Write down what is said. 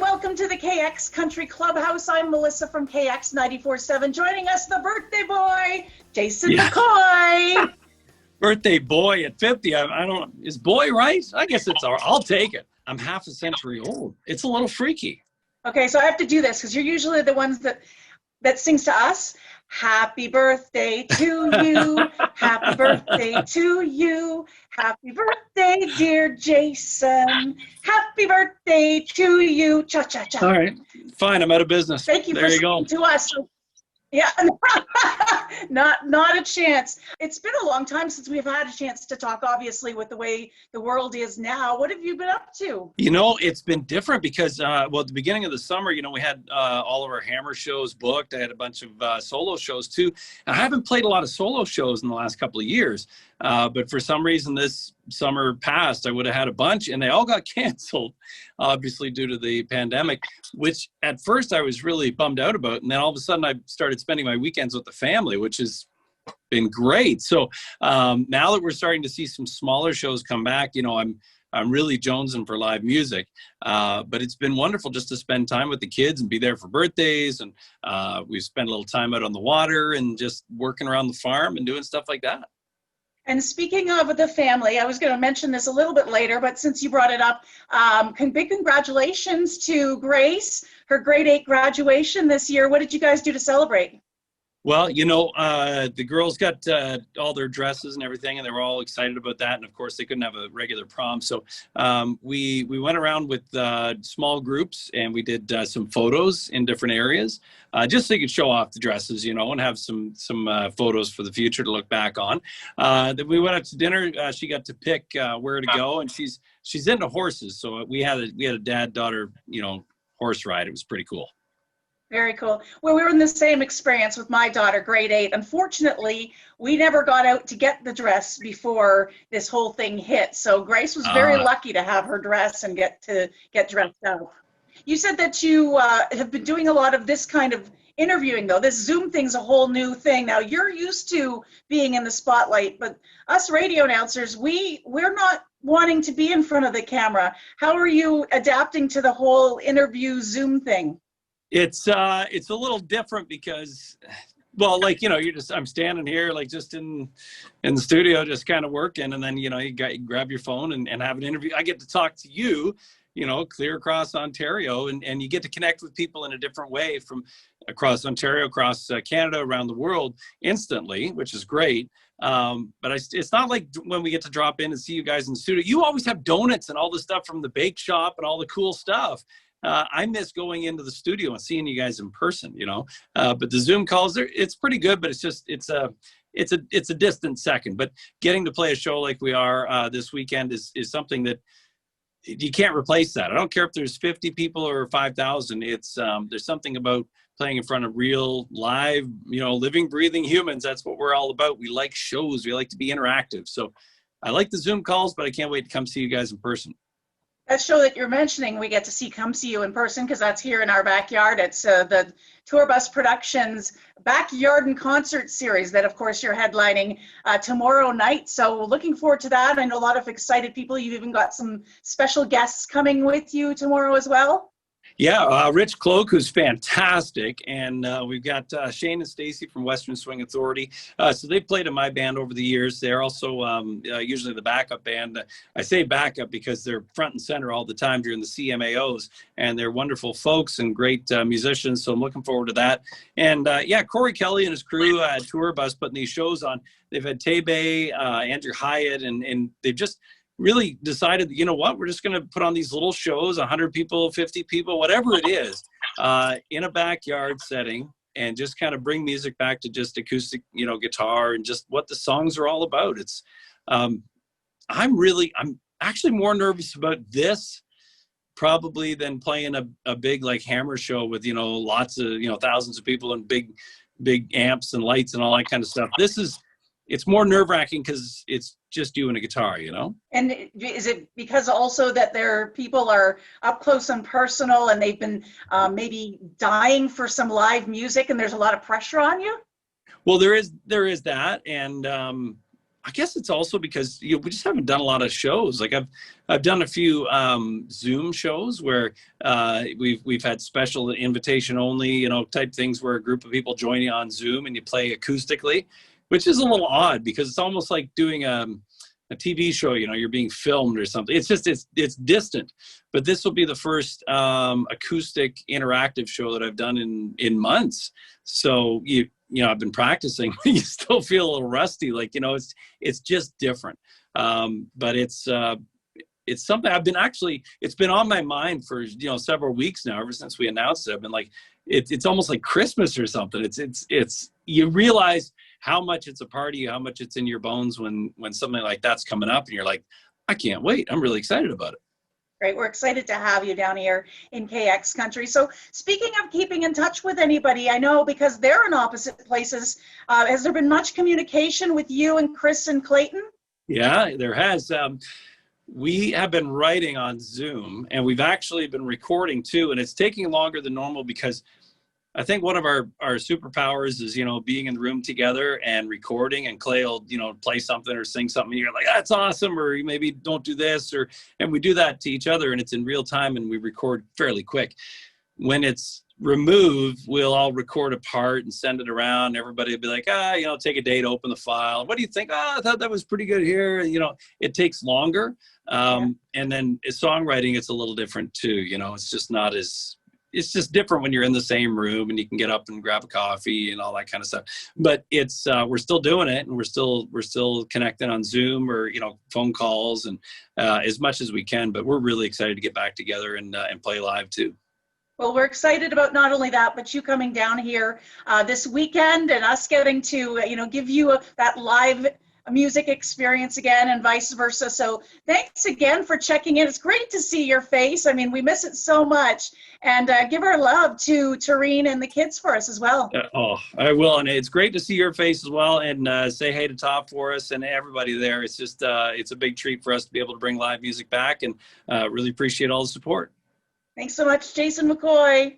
welcome to the KX Country Clubhouse. I'm Melissa from KX 94.7. Joining us, the birthday boy, Jason McCoy. Birthday boy at 50. I don't, is boy right? I guess it's, I'll take it. I'm half a century old. It's a little freaky. Okay, so I have to do this because you're usually the ones that sings to us. Happy birthday to you. Happy birthday to you. Happy birthday, dear Jason. Happy birthday to you. Cha-cha-cha. All right, fine. I'm out of business. Thank you there for you go. singing to us. Yeah, not a chance. It's been a long time since we've had a chance to talk, obviously, with the way the world is now. What have you been up to? You know, it's been different because, well, at the beginning of the summer, you know, we had all of our Hammer shows booked. I had a bunch of solo shows, too. I haven't played a lot of solo shows in the last couple of years, but for some reason this summer passed, I would have had a bunch, and they all got canceled, obviously, due to the pandemic, which at first I was really bummed out about. And then all of a sudden I started spending my weekends with the family, which has been great. So now that we're starting to see some smaller shows come back, you know, I'm really jonesing for live music, but it's been wonderful just to spend time with the kids and be there for birthdays. And we've spent a little time out on the water and just working around the farm and doing stuff like that. And speaking of the family, I was going to mention this a little bit later, but since you brought it up, big congratulations to Grace, her grade 8 graduation this year. What did you guys do to celebrate? Well, you know, the girls got all their dresses and everything, and they were all excited about that. And of course, they couldn't have a regular prom, so we went around with small groups, and we did some photos in different areas, just so you could show off the dresses, you know, and have some photos for the future to look back on. Then we went out to dinner. She got to pick where to go, and she's into horses, so we had a dad-daughter, you know, horse ride. It was pretty cool. Very cool. Well, we were in the same experience with my daughter, grade 8. Unfortunately, we never got out to get the dress before this whole thing hit. So Grace was very lucky to have her dress and get dressed up. You said that you have been doing a lot of this kind of interviewing, though. This Zoom thing's a whole new thing. Now, you're used to being in the spotlight, but us radio announcers, we're not wanting to be in front of the camera. How are you adapting to the whole interview Zoom thing? It's a little different because, well, like, you know, I'm standing here like just in the studio, just kind of working. And then, you know, you grab your phone and have an interview. I get to talk to you, you know, clear across Ontario, and you get to connect with people in a different way from across Ontario, across Canada, around the world instantly, which is great. But it's not like when we get to drop in and see you guys in the studio. You always have donuts and all the stuff from the bake shop and all the cool stuff. I miss going into the studio and seeing you guys in person, you know, but the Zoom calls, it's pretty good, but it's a distant second. But getting to play a show like we are this weekend is something that you can't replace that. I don't care if there's 50 people or 5,000. It's there's something about playing in front of real, live, you know, living, breathing humans. That's what we're all about. We like shows. We like to be interactive. So I like the Zoom calls, but I can't wait to come see you guys in person. That show that you're mentioning, we get to come see you in person because that's here in our backyard. It's the Tour Bus Productions Backyard and Concert Series that, of course, you're headlining tomorrow night. So looking forward to that. I know a lot of excited people. You've even got some special guests coming with you tomorrow as well. Yeah, Rich Cloak, who's fantastic, and we've got Shane and Stacy from Western Swing Authority. So they played in my band over the years. They're also usually the backup band. I say backup because they're front and center all the time during the CMAOs, and they're wonderful folks and great musicians, so I'm looking forward to that. And yeah, Corey Kelly and his crew at Tour Bus putting these shows on. They've had Tebe, Andrew Hyatt, and they've just really decided, you know what, we're just going to put on these little shows, 100 people, 50 people, whatever it is, in a backyard setting, and just kind of bring music back to just acoustic, you know, guitar and just what the songs are all about. It's, I'm actually more nervous about this probably than playing a big like Hammer show with, you know, lots of, you know, thousands of people and big amps and lights and all that kind of stuff. It's more nerve-wracking because it's just you and a guitar, you know? And is it because also that people are up close and personal and they've been maybe dying for some live music and there's a lot of pressure on you? Well, there is that. And I guess it's also because we just haven't done a lot of shows. Like I've done a few Zoom shows where we've had special invitation only, type things where a group of people join you on Zoom and you play acoustically, which is a little odd because it's almost like doing a TV show. You're being filmed or something. It's just it's distant. But this will be the first acoustic interactive show that I've done in months. So I've been practicing. You still feel a little rusty, like it's just different. But it's something it's been on my mind for several weeks now. Ever since we announced it, I've been like, it's almost like Christmas or something. It's you realize how much it's a part of you, how much it's in your bones when something like that's coming up, and you're like, I can't wait. I'm really excited about it. Great. We're excited to have you down here in KX country. So speaking of keeping in touch with anybody, I know because they're in opposite places, has there been much communication with you and Chris and Clayton? Yeah, there has. We have been writing on Zoom, and we've actually been recording too, and it's taking longer than normal because I think one of our superpowers is, being in the room together and recording, and Clay will, play something or sing something. And you're like, that's awesome. Or you maybe don't do this, and we do that to each other, and it's in real time and we record fairly quick. When it's removed, we'll all record a part and send it around. Everybody will be like, take a day to open the file. What do you think? I thought that was pretty good here. It takes longer. And then songwriting, it's a little different too. It's just not as, it's just different when you're in the same room and you can get up and grab a coffee and all that kind of stuff. But it's we're still doing it, and we're still connecting on Zoom or phone calls and as much as we can. But we're really excited to get back together and play live too. Well, we're excited about not only that, but you coming down here this weekend and us getting to give you that live music experience again, and vice versa. So thanks again for checking in. It's great to see your face. I mean, we miss it so much. And give our love to Tareen and the kids for us as well. I will. And it's great to see your face as well. And say hey to Top for us and everybody there. It's just it's a big treat for us to be able to bring live music back, and really appreciate all the support. Thanks so much, Jason McCoy.